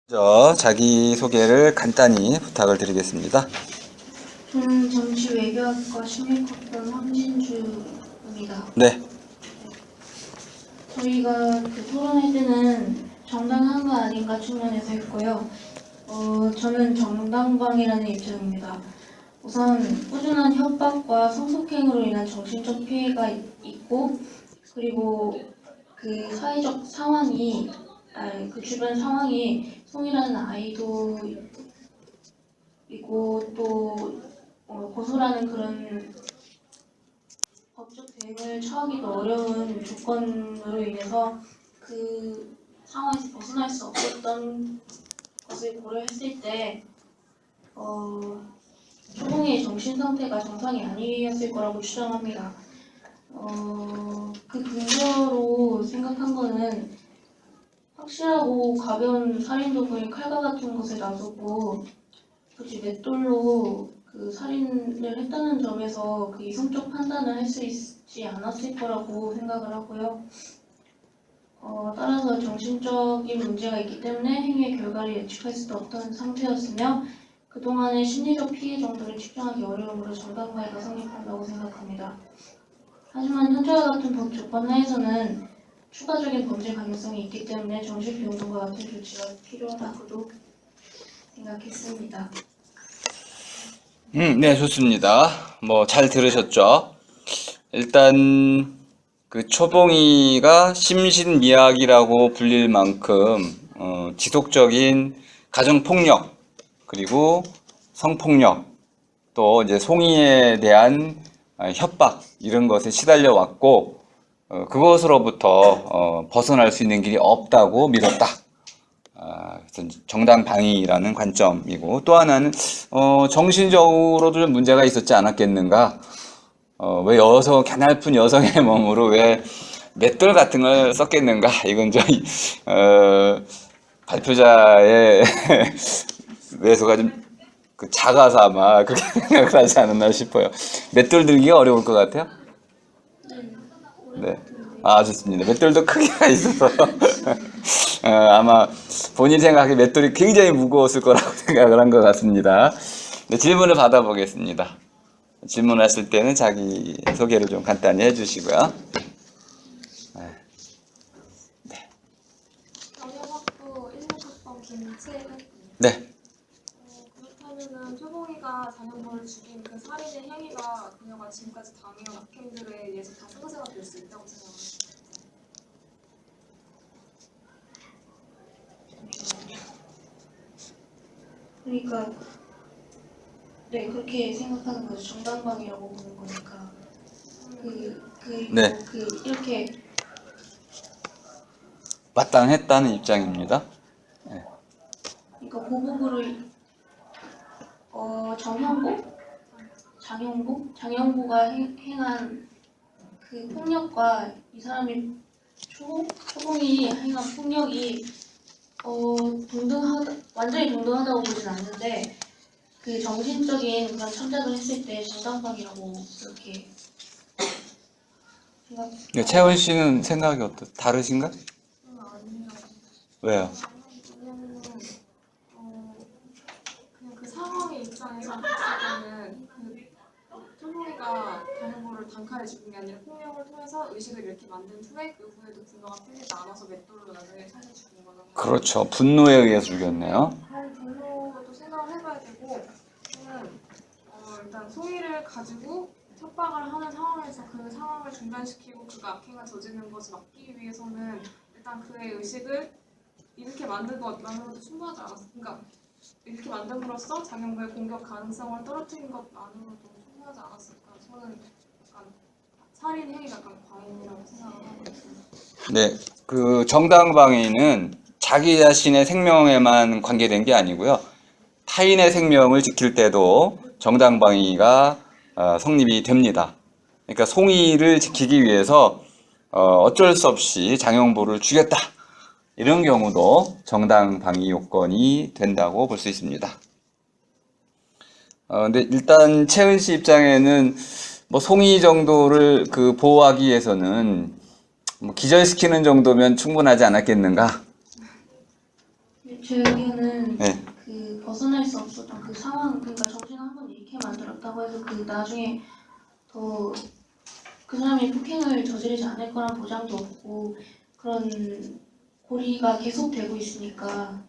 먼저 자기소개를 간단히 부탁을 드리겠습니다. 저는 정치외교학과 16학번 황진주입니다. 네. 저희가 토론할 때는 정당한 거 아닌가 측면에서 했고요. 저는 정당방위라는 입장입니다. 우선 꾸준한 협박과 성폭행으로 인한 정신적 피해가 있고, 그리고 그 사회적 상황이, 그 주변 상황이 송이라는 아이도 있고 또 고소라는 그런 법적 대응을 처하기도 어려운 조건으로 인해서 그 상황에서 벗어날 수 없었던 것을 고려했을 때 초봉의 정신 상태가 정상이 아니었을 거라고 추정합니다. 그 근거로 생각한 거는 확실하고 가벼운 살인 도구인 칼과 같은 것을 놔두고 굳이 맷돌로 그 살인을 했다는 점에서 그 이성적 판단을 할 수 있지 않았을 거라고 생각을 하고요. 따라서 정신적인 문제가 있기 때문에 행위의 결과를 예측할 수도 없던 상태였으며 그동안의 심리적 피해 정도를 측정하기 어려우므로 정당방위가 성립한다고 생각합니다. 하지만 현재와 같은 법 조건 하에서는 추가적인 범죄 가능성이 있기 때문에 정신병동과 같은 조치가 필요하다고도 생각했습니다. 네, 좋습니다. 잘 들으셨죠? 일단 그 초봉이가 심신미약이라고 불릴 만큼 지속적인 가정폭력 그리고 성폭력 또 이제 송이에 대한 협박 이런 것에 시달려 왔고 그것으로부터 벗어날 수 있는 길이 없다고 믿었다. 정당방위라는 관점이고 또 하나는 정신적으로도 좀 문제가 있었지 않았겠는가. 왜 가냘픈 여성의 몸으로 왜 맷돌 같은 걸 썼겠는가. 이건 저희 발표자의 외소가 좀 그 작아서 아마 그렇게 생각을 하지 않았나 싶어요. 맷돌 들기가 어려울 것 같아요. 네. 좋습니다. 맷돌도 크기가 있어서 아마 본인 생각에 맷돌이 굉장히 무거웠을 거라고 생각을 한 것 같습니다. 네, 질문을 받아보겠습니다. 질문하실 때는 자기 소개를 좀 간단히 해주시고요. 네. 경영학부 16학번 김채은입니다. 네. 그렇다면은 초봉이가 자녀분을 죽인 그 살인의 행위가 그녀가 지금까지 당해온 악행들에 의해서 다 상쇄가 될 수 있다고 생각합니다. 그러니까 네 그렇게 생각하는 거죠. 정당방위라고 보는 거니까 네. 이렇게 마땅했다는 입장입니다. 그러니까 보복으로 장영보가 행한 그 폭력과 이 사람이 초봉이 행한 폭력이 완전히 동등하다고 보진 않는데 그 정신적인 그런 참작을 했을 때 정당방위라고 그렇게 네, 채원 씨는 생각이 다르신가? 아니요. 왜요? 왜냐면은 그냥 그 상황의 입장에서 봤을 때는 그 초봉이가 자녀분을 단칼에 죽인 게 아니라 폭력을 통해서 의식을 이렇게 만든 후에 그 후에도 분노가 풀리지 않아서 맷돌로 나중에 차서 죽인 거잖아요. 그렇죠. 분노에 의해서 죽였네요. 그런 분노도 생각을 해봐야 되고 저는 일단 송이를 가지고 협박을 하는 상황에서 그 상황을 중단시키고 그가 악행을 저지르는 것을 막기 위해서는 일단 그의 의식을 이렇게 만든 것만으로도 충분하지 않았어. 그러니까 이렇게 만듦으로써 장영부의 공격 가능성을 떨어뜨린 것만으로도 충분하지 않았을까. 저는 약간 살인 행위가 약간 과잉이라고 생각을 하고 있습니다. 네, 그 정당방위는 자기 자신의 생명에만 관계된 게 아니고요. 타인의 생명을 지킬 때도 정당방위가 성립이 됩니다. 그러니까 송이를 지키기 위해서 어쩔 수 없이 장영보를 죽였다. 이런 경우도 정당방위 요건이 된다고 볼 수 있습니다. 근데 일단 채은 씨 입장에는 송이 정도를 보호하기 위해서는 기절시키는 정도면 충분하지 않았겠는가? 제 의견은 네. 그 벗어날 수 없었던 그 상황, 그러니까 정신을 한번 잃게 만들었다고 해서 그 나중에 더 그 사람이 폭행을 저지르지 않을 거란 보장도 없고 그런 고리가 계속되고 있으니까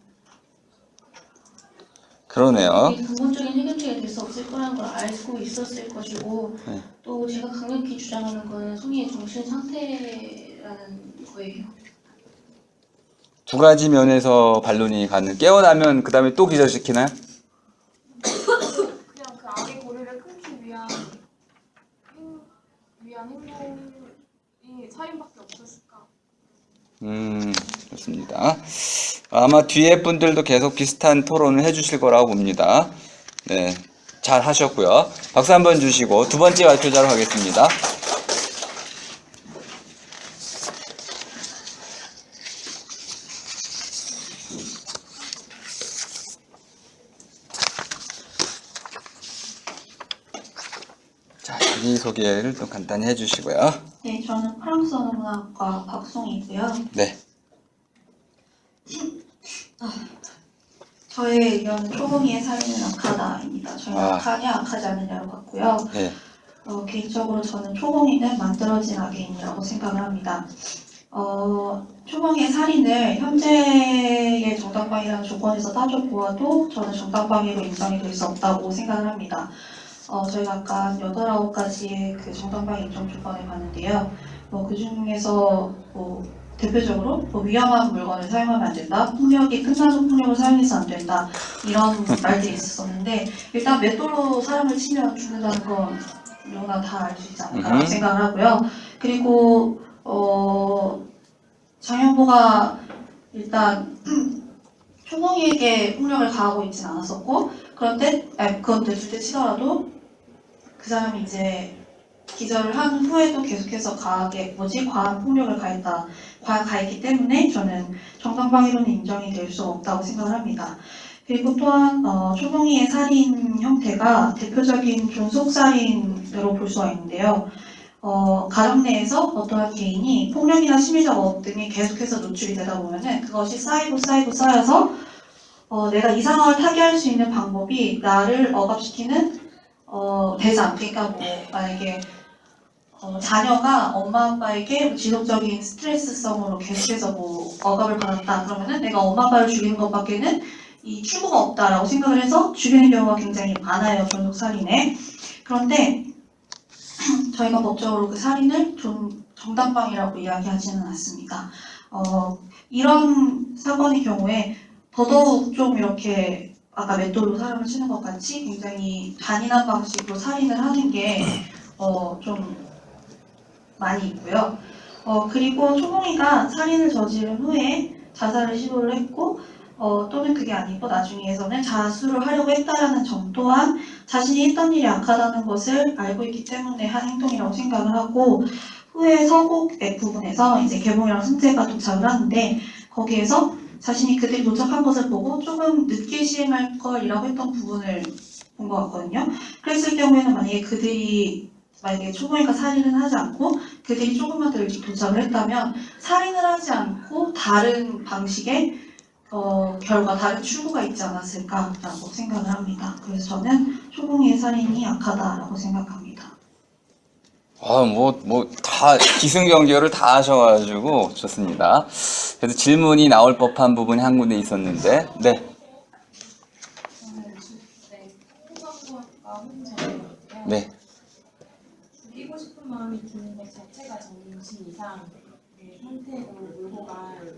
그러네요. 이게 근본적인 해결책이 될 수 없을 거라는 걸 알고 있었을 것이고 네. 또 제가 강력히 주장하는 거는 송이의 정신 상태라는 거예요. 두 가지 면에서 반론이 가는. 깨어나면 그 다음에 또 기절시키나요? 그냥 그 악의 고리를 끊기 위한 행동이 살인밖에 없었을까? 좋습니다. 아마 뒤에 분들도 계속 비슷한 토론을 해주실 거라고 봅니다. 네, 잘 하셨고요. 박수 한번 주시고 두 번째 발표자로 가겠습니다. 자, 자기소개를 또 간단히 해주시고요. 네, 저는 프랑스 언어문학과 박송이고요. 네, 저의 의견은 초봉이의 살인은 악하다입니다. 저는 아. 악하냐 악하지 않느냐로 봤고요. 네, 개인적으로 저는 초봉이는 만들어진 악인이라고 생각을 합니다. 초봉이의 살인을 현재의 정당방위라는 조건에서 따져보아도 저는 정당방위로 인정이 될 수 없다고 생각을 합니다. 저희가 아까 8, 9가지의 그 정당방위 인정 조건을 봤는데요. 그 중에서 대표적으로 위험한 물건을 사용하면 안 된다, 폭력이 끝나도 폭력을 사용해서 안 된다, 이런 말들이 있었는데 일단 맷돌로 사람을 치면 죽는다는 건 누구나 다 알 수 있지 않을까 생각을 하고요. 그리고 장현보가 일단 초봉이에게 폭력을 가하고 있진 않았었고, 그런데 그건 둘째 치더라도 그 사람이 이제 기절을 한 후에도 계속해서 과한 폭력을 가했기 때문에 저는 정당방위로는 인정이 될 수 없다고 생각을 합니다. 그리고 또한 초봉이의 살인 형태가 대표적인 존속살인으로 볼 수가 있는데요. 가정 내에서 어떠한 개인이 폭력이나 심리적 억압 등이 계속해서 노출이 되다 보면은 그것이 쌓여서 내가 이 상황을 타개할 수 있는 방법이 나를 억압시키는 되지 않으니까 만약에 자녀가 엄마 아빠에게 지속적인 스트레스성으로 계속해서 억압을 받았다 그러면은 내가 엄마 아빠를 죽이는 것밖에는 이 출구가 없다라고 생각을 해서 죽이는 경우가 굉장히 많아요, 존속살인에. 그런데 저희가 법적으로 그 살인을 정당방위라고 이야기하지는 않습니다. 이런 사건의 경우에 더더욱 좀 이렇게 아까 맷돌로 사람을 치는 것 같이 굉장히 잔인한 방식으로 살인을 하는 게 좀 많이 있고요. 그리고 초봉이가 살인을 저지른 후에 자살을 시도를 했고 또는 그게 아니고 나중에서는 자수를 하려고 했다라는 점 또한 자신이 했던 일이 악하다는 것을 알고 있기 때문에 한 행동이라고 생각을 하고, 후에 서곡의 부분에서 이제 개봉이랑 승재가 도착을 하는데 거기에서 자신이 그들이 도착한 것을 보고 조금 늦게 시행할 걸이라고 했던 부분을 본 것 같거든요. 그랬을 경우에는 만약에 초봉이가 살인을 하지 않고 그들이 조금만 더 일찍 도착을 했다면 살인을 하지 않고 다른 방식의 다른 출구가 있지 않았을까라고 생각을 합니다. 그래서 저는 초봉이의 살인이 악하다라고 생각합니다. 다 기승전결을 다 하셔가지고 좋습니다. 그래서 질문이 나올 법한 부분이 한 군데 있었는데, 네. 행정학과 혼자예요. 네. 죽이고 싶은 마음이 드는 것 자체가 정신 이상의 상태로 몰고 갈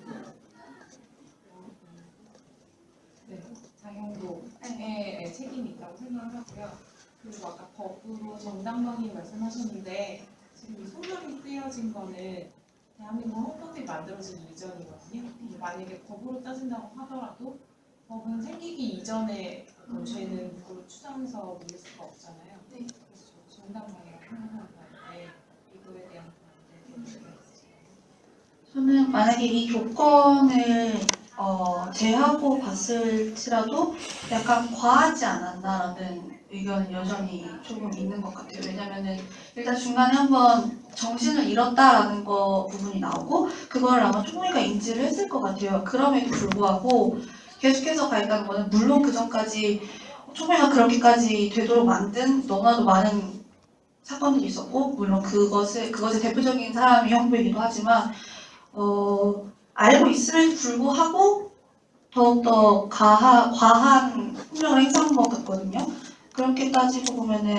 장형도의 책임이 있다고 생각을 하고요. 그리고 아까 법으로 정당방위 말씀하셨는데 지금 이 소명이 쓰여진 거는 대한민국 헌법이 만들어진 이전이거든요. 만약에 법으로 따진다고 하더라도 법은 생기기 이전에 어떤 죄는 그걸 추정해서 물릴 수가 없잖아요. 네. 그래서 저도 정당방위라고 생각하는데 이거에 대한 생각이 있으세요? 저는 만약에 이 조건을 제하고 봤을지라도 약간 과하지 않았나라는 의견은 여전히 조금 있는 것 같아요. 왜냐면은 일단 중간에 한번 정신을 잃었다라는 부분이 나오고 그걸 아마 초봉이가 인지를 했을 것 같아요. 그럼에도 불구하고 계속해서 가 있다는 거는 물론 그 전까지 초봉이가 그렇게까지 되도록 만든 너무나도 많은 사건들이 있었고 물론 그것의 대표적인 사람이 형부이기도 하지만 알고 있음에도 불구하고 더욱더 과한 폭력을 행사한 것 같거든요. 그렇게 따지고 보면은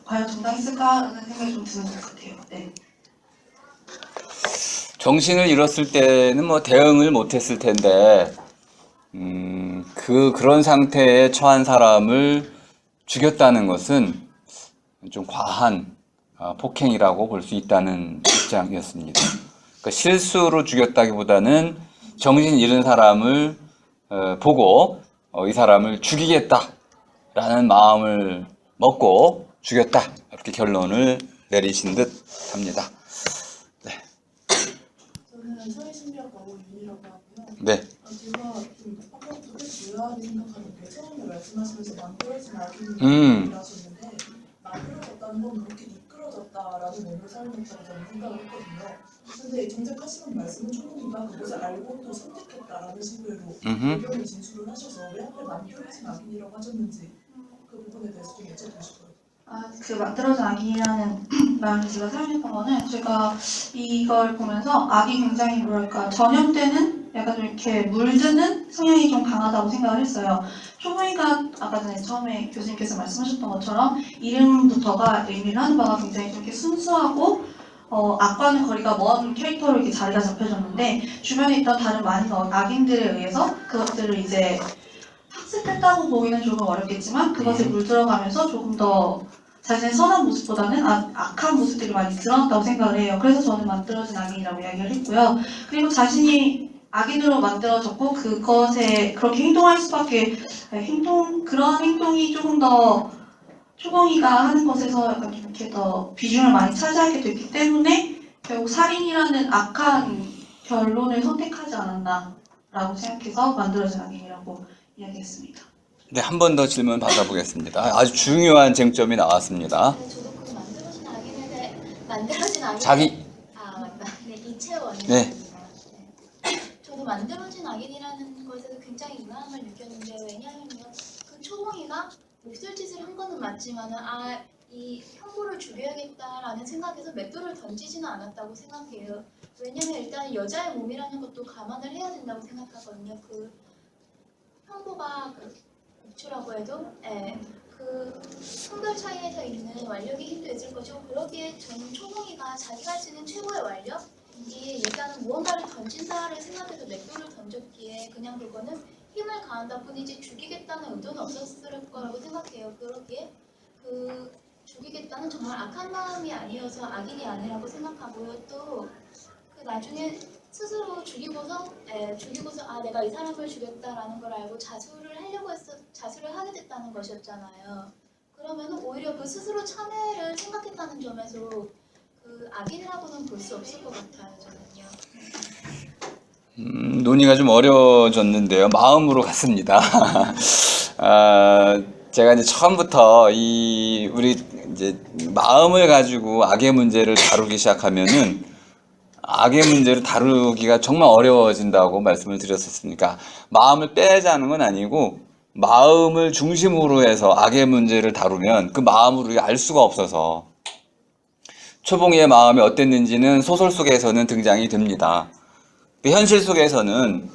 과연 정당했을까라는 생각이 좀 드는 것 같아요. 네. 정신을 잃었을 때는 뭐 대응을 못했을 텐데, 그런 상태에 처한 사람을 죽였다는 것은 좀 과한 폭행이라고 볼 수 있다는 입장이었습니다. 그러니까 실수로 죽였다기보다는 정신 잃은 사람을 보고 이 사람을 죽이겠다라는 마음을 먹고 죽였다, 이렇게 결론을 내리신 듯 합니다. 저는 사회심리학과 윤이라고 하고요. 네. 제가 좀 아까부터 꽤 중요하게 생각하는 게 처음에 말씀하시면서 만들어진 악인을 하셨는데 만들어졌다는 건 그렇게 이끌어졌다라는 의미를 사용했다고 저는 생각을 했거든요. 근데 정작 하시는 말씀은 초롱이가 그것을 알고 또 선택했다라는 식으로 의견을 진술을 하셔서 왜 하필 만들어진 악인이라고 하셨는지 그 부분에 대해서 좀 여쭤보고 싶어요. 그 만들어진 악인이라는 말을 제가 사용했던 거는 제가 이걸 보면서 악이 굉장히 뭐랄까 전염되는 약간 좀 이렇게 물드는 성향이 좀 강하다고 생각을 했어요. 초보이가 아까 전에 처음에 교수님께서 말씀하셨던 것처럼 이름부터가 의미를 하는 바가 굉장히 좀 이렇게 순수하고 악과는 거리가 먼 캐릭터로 이렇게 자리가 잡혀졌는데 주변에 있던 다른 많은 악인들에 의해서 그것들을 이제 학습했다고 보기는 조금 어렵겠지만 그것에 물들어가면서 조금 더 자신의 선한 모습보다는 악한 모습들이 많이 드러났다고 생각을 해요. 그래서 저는 만들어진 악인이라고 이야기를 했고요. 그리고 자신이 악인으로 만들어졌고 그것에 그렇게 행동할 수밖에 그런 행동이 조금 더 초봉이가 하는 것에서 약간 좀 이렇게 더 비중을 많이 차지하게 됐기 때문에 결국 살인이라는 악한 결론을 선택하지 않았나라고 생각해서 만들어진 악인이라고 이야기했습니다. 네, 한 번 더 질문 받아보겠습니다. 아주 중요한 쟁점이 나왔습니다. 네, 저도 그 만들어진 악인에 자기. 맞다. 네, 이채원이라고 네. 합니다. 네. 저도 만들어진 악인이라는 것에서 굉장히 유감을 느꼈는데 왜냐하면요, 그 초봉이가 몹쓸 짓을 한 거는 맞지만은 이 형부를 죽여야겠다라는 생각에서 맷돌을 던지지는 않았다고 생각해요. 왜냐면 일단 여자의 몸이라는 것도 감안을 해야 된다고 생각하거든요. 그 형부가 옥추라고 해도 그 성별 차이에서 있는 완력의 힘도 있을 것이고 그러기에 저는 초봉이가 자기가 지닌 최고의 완력이 일단은 무언가를 던진다를 생각해서 맷돌을 던졌기에 그냥 그거는 힘을 가한다 뿐이지 죽이겠다는 의도는 없었을 거라고 생각해요. 그러기에 그 죽이겠다는 정말 악한 마음이 아니어서 악인이 아니라고 생각하고요. 또 그 나중에 스스로 죽이고서 내가 이 사람을 죽였다라는 걸 알고 자수를 하게 됐다는 것이었잖아요. 그러면 오히려 그 스스로 참회를 생각했다는 점에서 그 악인이라고는 볼 수 없을 것 같아요, 저는요. 논의가 좀 어려워졌는데요. 마음으로 갔습니다. 제가 이제 처음부터 우리 이제 마음을 가지고 악의 문제를 다루기 시작하면은 악의 문제를 다루기가 정말 어려워진다고 말씀을 드렸었으니까 마음을 빼자는 건 아니고 마음을 중심으로 해서 악의 문제를 다루면 그 마음을 우리가 알 수가 없어서 초봉이의 마음이 어땠는지는 소설 속에서는 등장이 됩니다. 현실 속에서는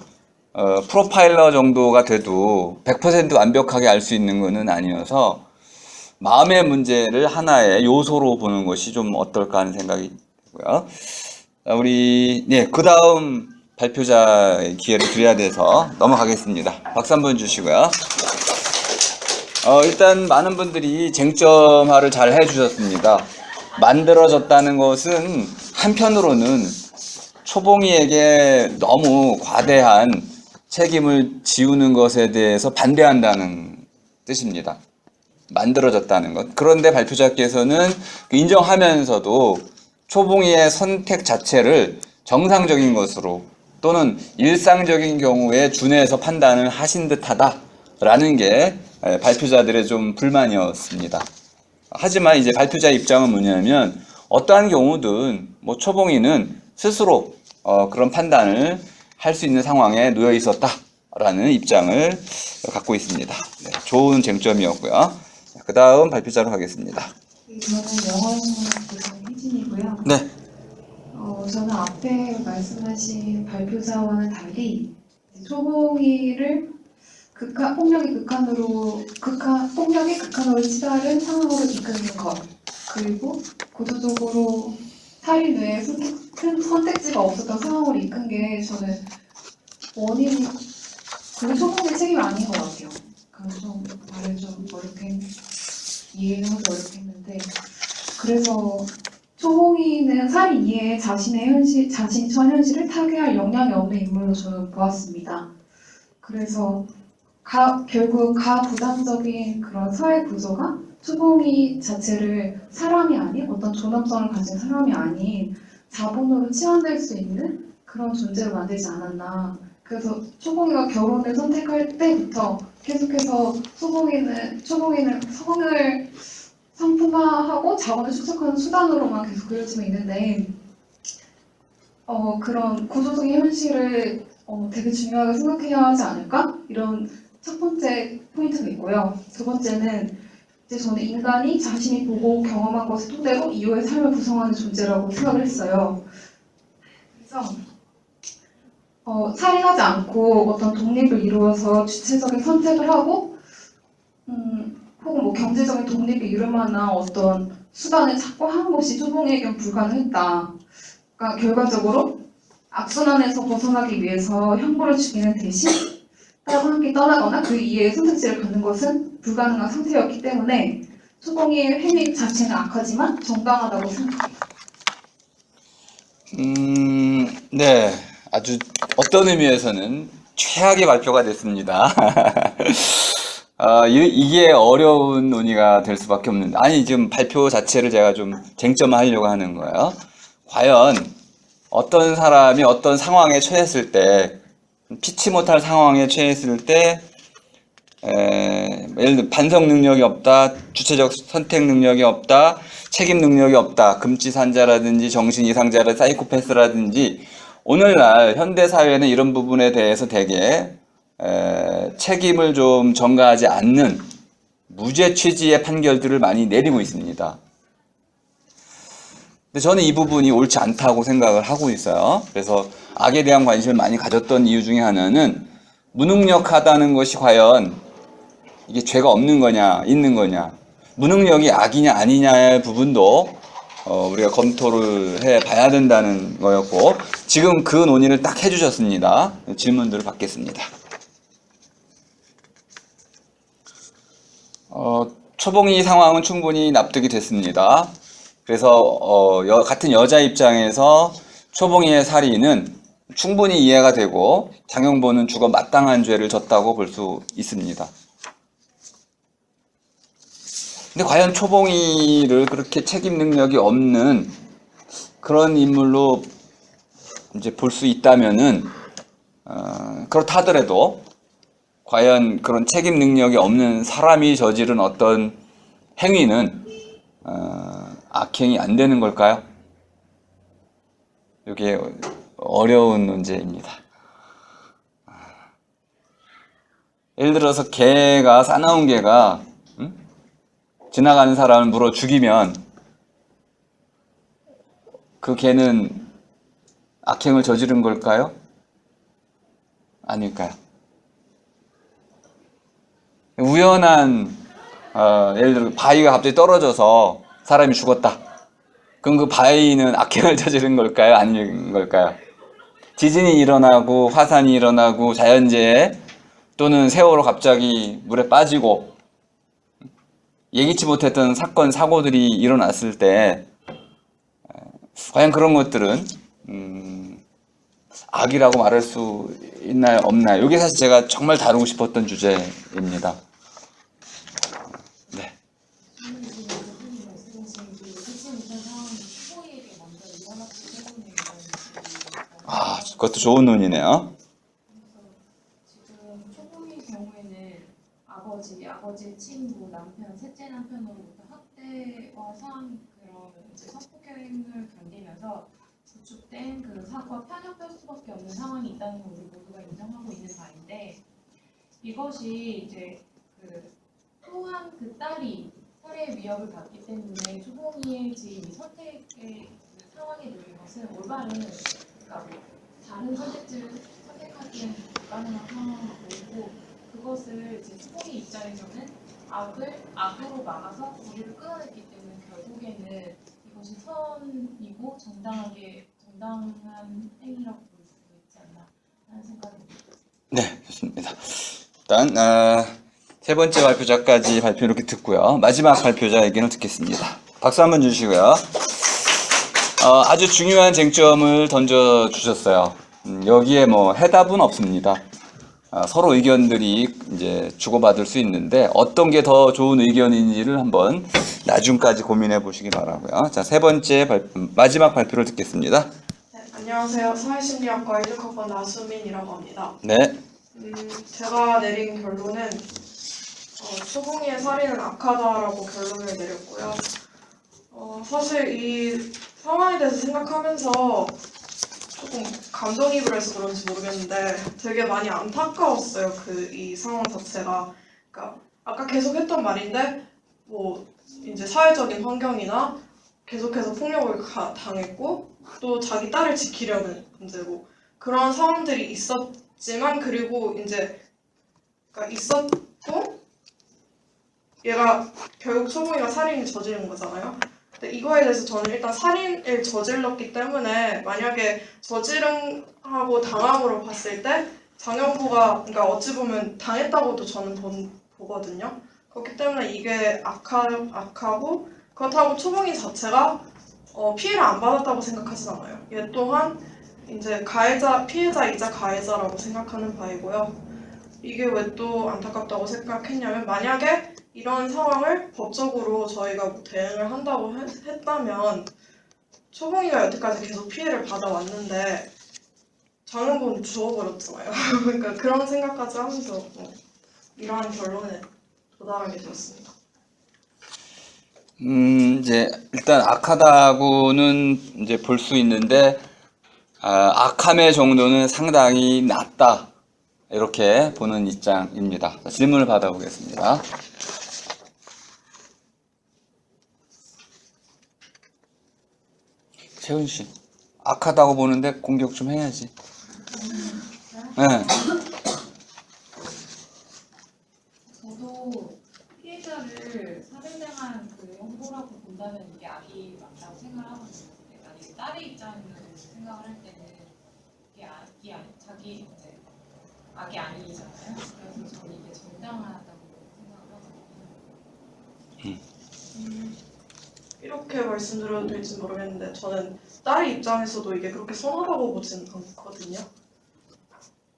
프로파일러 정도가 돼도 100% 완벽하게 알 수 있는 것은 아니어서 마음의 문제를 하나의 요소로 보는 것이 좀 어떨까 하는 생각이 들고요. 그 다음 발표자의 기회를 드려야 돼서 넘어가겠습니다. 박수 한번 주시고요. 일단 많은 분들이 쟁점화를 잘 해주셨습니다. 만들어졌다는 것은 한편으로는 초봉이에게 너무 과대한 책임을 지우는 것에 대해서 반대한다는 뜻입니다. 만들어졌다는 것. 그런데 발표자께서는 인정하면서도 초봉이의 선택 자체를 정상적인 것으로 또는 일상적인 경우에 준해서 판단을 하신 듯하다라는 게 발표자들의 좀 불만이었습니다. 하지만 이제 발표자 입장은 뭐냐면 어떠한 경우든 초봉이는 스스로 그런 판단을 할 수 있는 상황에 놓여 있었다라는 입장을 갖고 있습니다. 네, 좋은 쟁점이었고요. 그 다음 발표자로 가겠습니다. 저는 영어영문 교사 혜진이고요. 네. 저는 앞에 말씀하신 발표자와는 달리 초봉이를 폭력의 극한으로 치달은 상황으로 이끄는 것, 그리고 구조적으로 살인 외에 큰 선택지가 없었던 상황으로 이끈 게 저는 원인이 그게 초봉의 책임이 아닌 것 같아요. 그러니까 좀 말을 좀 어렵게 이해하기 어렵게 했는데, 그래서 초봉이는 살인 이외에 자신이 처한 현실을 타개할 역량이 없는 인물로 저는 보았습니다. 그래서 결국 가부장적인 그런 사회 구조가 초봉이 자체를 사람이 아닌 어떤 존엄성을 가진 사람이 아닌 자본으로 치환될 수 있는 그런 존재로 만들지 않았나. 그래서 초봉이가 결혼을 선택할 때부터 계속해서 초봉이는 성을 상품화하고 자본을 축적하는 수단으로만 계속 그려지고 있는데, 그런 구조적인 현실을 되게 중요하게 생각해야 하지 않을까? 이런 첫 번째 포인트가 있고요. 두 번째는 이제 저는 인간이 자신이 보고 경험한 것을 토대로 이후의 삶을 구성하는 존재라고 생각을 했어요. 그래서 살인하지 않고 어떤 독립을 이루어서 주체적인 선택을 하고 혹은 뭐 경제적인 독립을 이룰 만한 어떤 수단을 찾고 하는 것이 초봉에겐 불가능했다. 그러니까 결과적으로 악순환에서 벗어나기 위해서 형벌을 죽이는 대신 딸과 함께 떠나거나 그 이외의 선택지를 갖는 것은 불가능한 상태였기 때문에 초봉이의 행위 자체는 악하지만 정당하다고 생각해요. 네. 아주 어떤 의미에서는 최악의 발표가 됐습니다. 이게 어려운 논의가 될 수밖에 없는데, 아니, 지금 발표 자체를 제가 좀 쟁점화하려고 하는 거예요. 과연 어떤 사람이 어떤 상황에 처했을 때, 피치 못할 상황에 처했을 때, 예를 들어 반성 능력이 없다, 주체적 선택 능력이 없다, 책임 능력이 없다, 금치산자라든지 정신이상자라 사이코패스라든지, 오늘날 현대사회는 이런 부분에 대해서 되게 책임을 좀 전가하지 않는 무죄 취지의 판결들을 많이 내리고 있습니다. 근데 저는 이 부분이 옳지 않다고 생각을 하고 있어요. 그래서 악에 대한 관심을 많이 가졌던 이유 중에 하나는 무능력하다는 것이 과연 이게 죄가 없는 거냐, 있는 거냐, 무능력이 악이냐 아니냐의 부분도 우리가 검토를 해봐야 된다는 거였고, 지금 그 논의를 딱 해주셨습니다. 질문들을 받겠습니다. 초봉이 상황은 충분히 납득이 됐습니다. 그래서 같은 여자 입장에서 초봉이의 살인은 충분히 이해가 되고 장영보는 죽어 마땅한 죄를 졌다고 볼 수 있습니다. 근데 과연 초봉이를 그렇게 책임 능력이 없는 그런 인물로 이제 볼 수 있다면은, 그렇다 하더라도 과연 그런 책임 능력이 없는 사람이 저지른 어떤 행위는 악행이 안 되는 걸까요? 이게 어려운 문제입니다. 예를 들어서 개가, 사나운 개가 지나가는 사람을 물어 죽이면 그 개는 악행을 저지른 걸까요? 아닐까요? 우연한 예를 들어 바위가 갑자기 떨어져서 사람이 죽었다. 그럼 그 바위는 악행을 저지른 걸까요? 아닌 걸까요? 지진이 일어나고 화산이 일어나고 자연재해 또는 세월호 갑자기 물에 빠지고 예기치 못했던 사건, 사고들이 일어났을 때 과연 그런 것들은 악이라고 말할 수 있나요? 없나요? 이게 사실 제가 정말 다루고 싶었던 주제입니다. 네. 아, 그것도 좋은 논의네요. 지금 초봉의 경우에는 아버지의 친구, 남편, 셋째 남편으로부터 학대와 그런 이제 성폭행을 견디면서 구축된 그 사고와 편협될 수밖에 없는 상황이 있다는 걸 우리 모두가 인정하고 있는 바인데 이것이 이제 그 또한 그 딸이 살해의 위협을 받기 때문에 초봉이의 지금 이 선택의 상황에 놓인 것은 올바른 그러니까 뭐 다른 선택지를 선택하기에는 불가능한 상황으로 보이고 그것을 이제 초봉이 입장에서는 악으로 막아서 우리를 끌어냈기 때문에 결국에는 이것이 선이고 정당한 행위라고 볼 수 있지 않나 하는 생각입니다. 네, 좋습니다. 일단 세 번째 발표자까지 발표 이렇게 듣고요. 마지막 발표자 의견을 듣겠습니다. 박수 한번 주시고요. 아주 중요한 쟁점을 던져주셨어요. 여기에 뭐 해답은 없습니다. 서로 의견들이 이제 주고받을 수 있는데 어떤 게 더 좋은 의견인지를 한번 나중까지 고민해 보시기 바라고요. 자, 세 번째 마지막 발표를 듣겠습니다. 네, 안녕하세요. 사회심리학과 1학번 나수민이라고 합니다. 네. 제가 내린 결론은 초봉이의 살인은 악하다라고 결론을 내렸고요. 사실 이 상황에 대해서 생각하면서 조금 감정이입을 해서 그런지 모르겠는데 되게 많이 안타까웠어요. 이 상황 자체가. 그러니까 아까 계속 했던 말인데 뭐 이제 사회적인 환경이나 계속해서 폭력을 당했고 또 자기 딸을 지키려는 문제고 그런 상황들이 있었지만 그리고 이제 그러니까 있었고 얘가 결국 초봉이가 살인을 저지른 거잖아요. 근데 이거에 대해서 저는 일단 살인을 저질렀기 때문에 만약에 저지른하고 당함으로 봤을 때 장영구가 그러니까 어찌 보면 당했다고도 저는 보거든요. 그렇기 때문에 이게 악하고 그렇다고 초봉이 자체가 피해를 안 받았다고 생각하진 않아요. 얘 또한 이제 피해자이자 가해자라고 생각하는 바이고요. 이게 왜 또 안타깝다고 생각했냐면 만약에 이런 상황을 법적으로 저희가 뭐 대응을 한다고 했다면 초봉이가 여태까지 계속 피해를 받아왔는데 장영구는 죽어버렸잖아요. 그러니까 그런 생각까지 하면서 이러한 결론에 도달하게 되었습니다. 이제 일단 악하다고는 이제 볼 수 있는데 악함의 정도는 상당히 낮다 이렇게 보는 입장입니다. 질문을 받아보겠습니다. 채은 씨, 악하다고 보는데 공격 좀 해야지. 네. 저도 피해자를 살인당한 그 형보라고 본다면 이게 악이 맞다고 생각을 하거든요. 만약에 딸의 입장으로 생각을 할 때는 이게 자기 이제 악이 아니잖아요. 그래서 저는 이게 정당하다고 생각을 하거든요. 이렇게 말씀드려도 될지 모르겠는데 저는 딸의 입장에서도 이게 그렇게 선하다고 보진 않거든요.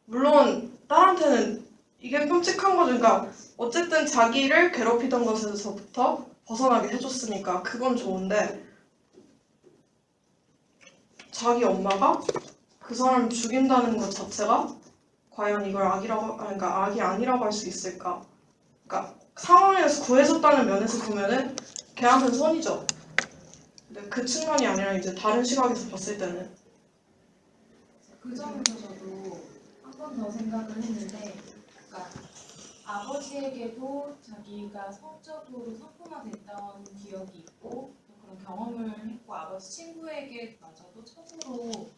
물론 딸한테는 이게 끔찍한 거죠. 그러니까 어쨌든 자기를 괴롭히던 것에서부터 벗어나게 해줬으니까 그건 좋은데 자기 엄마가 그 사람을 죽인다는 것 자체가 과연 이걸 그러니까 악이 아니라고 할 수 있을까? 그러니까 상황에서 구해줬다는 면에서 보면은 걔한테는 선이죠. 근데 그 측면이 아니라 이제 다른 시각에서 봤을 때는 그 점에서 저도 한 번 더 생각을 했는데, 그러니까 아버지에게도 자기가 성적으로 성폭화됐던 기억이 있고 또 그런 경험을 했고 아버지 친구에게마저도 처음으로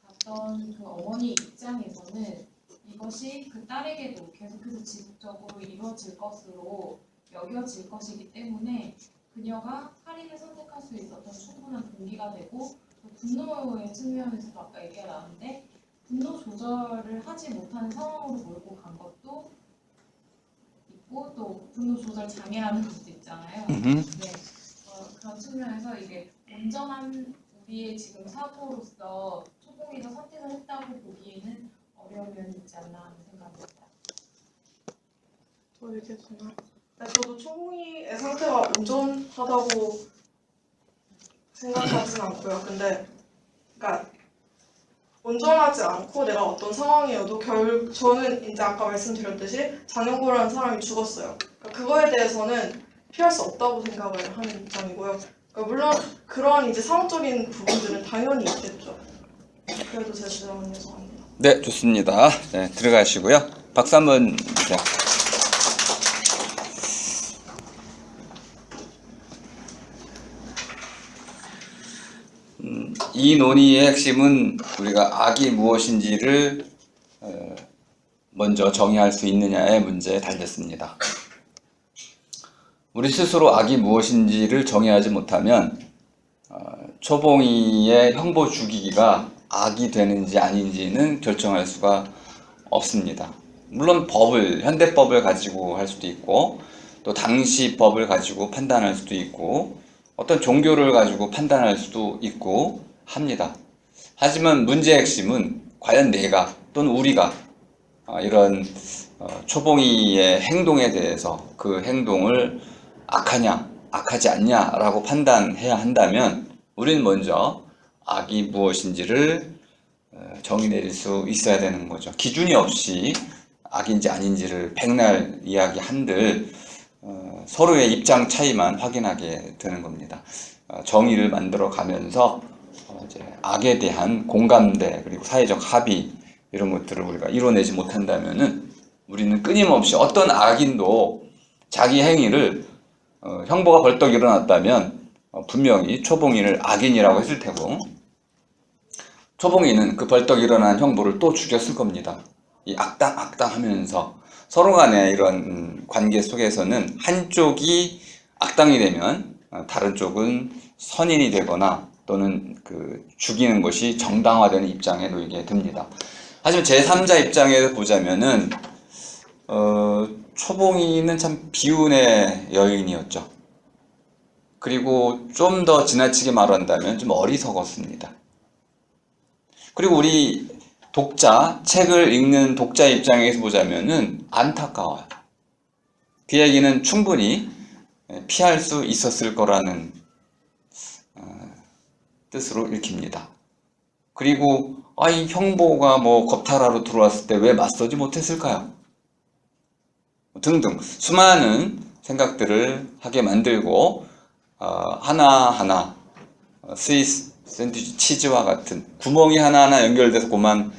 갔던 그 어머니 입장에서는 이것이 그 딸에게도 계속해서 지속적으로 이루어질 것으로 여겨질 것이기 때문에 그녀가 살인을 선택할 수 있었던 충분한 동기가 되고 또 분노의 측면에서도 아까 얘기가 나왔는데 분노 조절을 하지 못하는 상황으로 몰고 간 것도 있고 또 분노 조절 장애라는 것도 있잖아요. 네, 그런 측면에서 이게 온전한 우리의 지금 사고로서 초봉이가 선택을 했다고 보기에는 어려운 면이 있지 않나 하는 생각입니다. 더 얘기해주나요? 저도 초봉이의 상태가 온전하다고 생각하진 않고요. 근데 그러니까 온전하지 않고 내가 어떤 상황이어도 저는 이제 아까 말씀드렸듯이 장영구라는 사람이 죽었어요. 그러니까 그거에 대해서는 피할 수 없다고 생각을 하는 입장이고요. 그러니까 물론 그런 이제 상황적인 부분들은 당연히 있겠죠. 그래도 제 주장은 죄송합니다. 네, 좋습니다. 네, 들어가시고요. 박수 한번 주세요. 이 논의의 핵심은 우리가 악이 무엇인지를 먼저 정의할 수 있느냐의 문제에 달렸습니다. 우리 스스로 악이 무엇인지를 정의하지 못하면 초봉이의 형보 죽이기가 악이 되는지 아닌지는 결정할 수가 없습니다. 물론 법을, 현대법을 가지고 할 수도 있고 또 당시 법을 가지고 판단할 수도 있고 어떤 종교를 가지고 판단할 수도 있고 합니다. 하지만 문제의 핵심은 과연 내가 또는 우리가 이런 초봉이의 행동에 대해서 그 행동을 악하냐, 악하지 않냐라고 판단해야 한다면 우리는 먼저 악이 무엇인지를 정의 내릴 수 있어야 되는 거죠. 기준이 없이 악인지 아닌지를 백날 이야기한들 서로의 입장 차이만 확인하게 되는 겁니다. 정의를 만들어 가면서 이제 악에 대한 공감대 그리고 사회적 합의 이런 것들을 우리가 이뤄내지 못한다면은 우리는 끊임없이 어떤 악인도 자기 행위를 형보가 벌떡 일어났다면 분명히 초봉이를 악인이라고 했을 테고 초봉이는 그 벌떡 일어난 형보를 또 죽였을 겁니다. 이 악당 하면서 서로 간의 이런 관계 속에서는 한쪽이 악당이 되면 다른 쪽은 선인이 되거나 또는 그 죽이는 것이 정당화되는 입장에 놓이게 됩니다. 하지만 제3자 입장에서 보자면은 초봉이는 참 비운의 여인이었죠. 그리고 좀 더 지나치게 말한다면 좀 어리석었습니다. 그리고 우리 독자, 책을 읽는 독자 입장에서 보자면은 안타까워요. 그 얘기는 충분히 피할 수 있었을 거라는 뜻으로 읽힙니다. 그리고 이 형보가 뭐 겁탈하러 들어왔을 때 왜 맞서지 못했을까요? 등등 수많은 생각들을 하게 만들고 하나하나 스위스 샌드위치 치즈와 같은 구멍이 하나하나 연결돼서 그만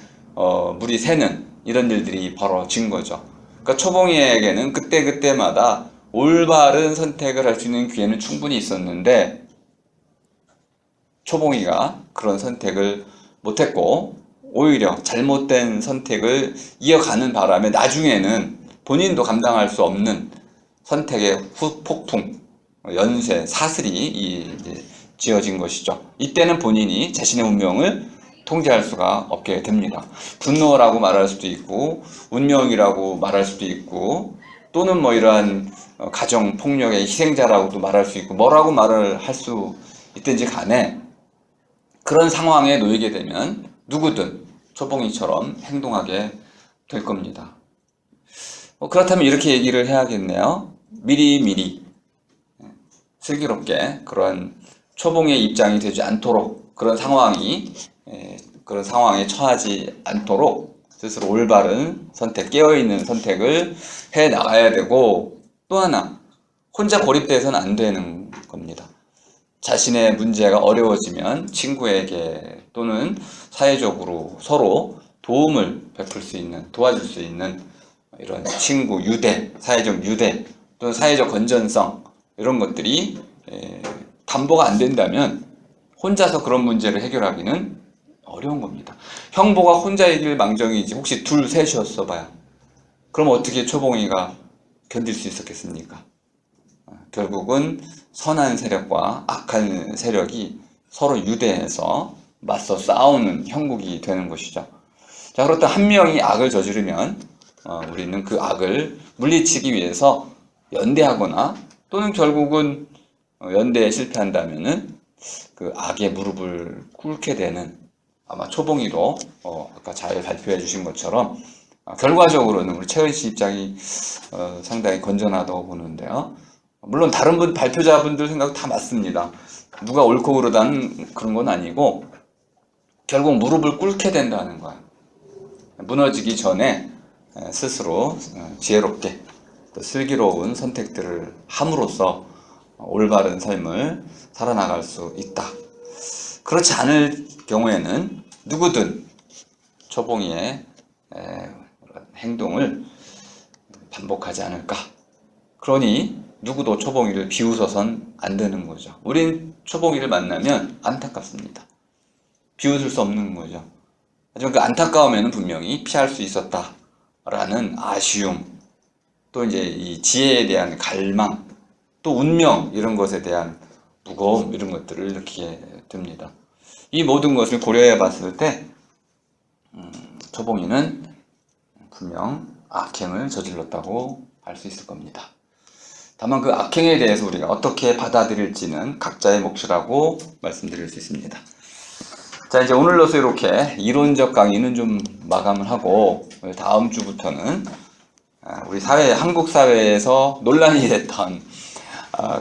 물이 새는 이런 일들이 벌어진 거죠. 그러니까 초봉이에게는 그때그때마다 올바른 선택을 할 수 있는 기회는 충분히 있었는데 초봉이가 그런 선택을 못했고 오히려 잘못된 선택을 이어가는 바람에 나중에는 본인도 감당할 수 없는 선택의 후폭풍, 연쇄, 사슬이 지어진 것이죠. 이때는 본인이 자신의 운명을 통제할 수가 없게 됩니다. 분노라고 말할 수도 있고 운명이라고 말할 수도 있고 또는 뭐 이러한 가정폭력의 희생자라고도 말할 수 있고 뭐라고 말을 할 수 있든지 간에 그런 상황에 놓이게 되면 누구든 초봉이처럼 행동하게 될 겁니다. 그렇다면 이렇게 얘기를 해야겠네요. 미리미리 슬기롭게 그런 초봉의 입장이 되지 않도록 그런 상황에 처하지 않도록 스스로 올바른 선택, 깨어있는 선택을 해 나가야 되고 또 하나 혼자 고립돼서는 안 되는 겁니다. 자신의 문제가 어려워지면 친구에게 또는 사회적으로 서로 도움을 베풀 수 있는, 도와줄 수 있는 이런 친구, 유대, 사회적 유대 또는 사회적 건전성 이런 것들이 담보가 안 된다면 혼자서 그런 문제를 해결하기는 어려운 겁니다. 형보가 혼자의 길 망정이지 혹시 둘, 셋이었어 봐요. 그럼 어떻게 초봉이가 견딜 수 있었겠습니까? 결국은 선한 세력과 악한 세력이 서로 유대해서 맞서 싸우는 형국이 되는 것이죠. 자, 그렇다 한 명이 악을 저지르면 우리는 그 악을 물리치기 위해서 연대하거나 또는 결국은 연대에 실패한다면은 그 악의 무릎을 꿇게 되는 아마 초봉이도 아까 잘 발표해 주신 것처럼 결과적으로는 우리 채은 씨 입장이 상당히 건전하다고 보는데요. 물론 다른 분 발표자분들 생각 다 맞습니다. 누가 옳고 그르다는 그런 건 아니고 결국 무릎을 꿇게 된다는 거예요. 무너지기 전에 스스로 지혜롭게 또 슬기로운 선택들을 함으로써 올바른 삶을 살아나갈 수 있다. 그렇지 않을 경우에는 누구든 초봉이의 행동을 반복하지 않을까. 그러니 누구도 초봉이를 비웃어선 안 되는 거죠. 우린 초봉이를 만나면 안타깝습니다. 비웃을 수 없는 거죠. 하지만 그 안타까움에는 분명히 피할 수 있었다라는 아쉬움, 또 이제 이 지혜에 대한 갈망, 또 운명 이런 것에 대한 무거움 이런 것들을 느끼게 됩니다. 이 모든 것을 고려해 봤을 때 초봉이는 분명 악행을 저질렀다고 할 수 있을 겁니다. 다만 그 악행에 대해서 우리가 어떻게 받아들일지는 각자의 몫이라고 말씀드릴 수 있습니다. 자, 이제 오늘로서 이렇게 이론적 강의는 좀 마감을 하고 다음 주부터는 우리 사회, 한국 사회에서 논란이 됐던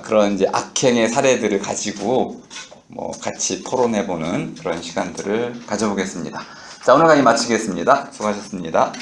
그런 이제 악행의 사례들을 가지고 같이 토론해보는 그런 시간들을 가져보겠습니다. 자, 오늘 강의 마치겠습니다. 수고하셨습니다.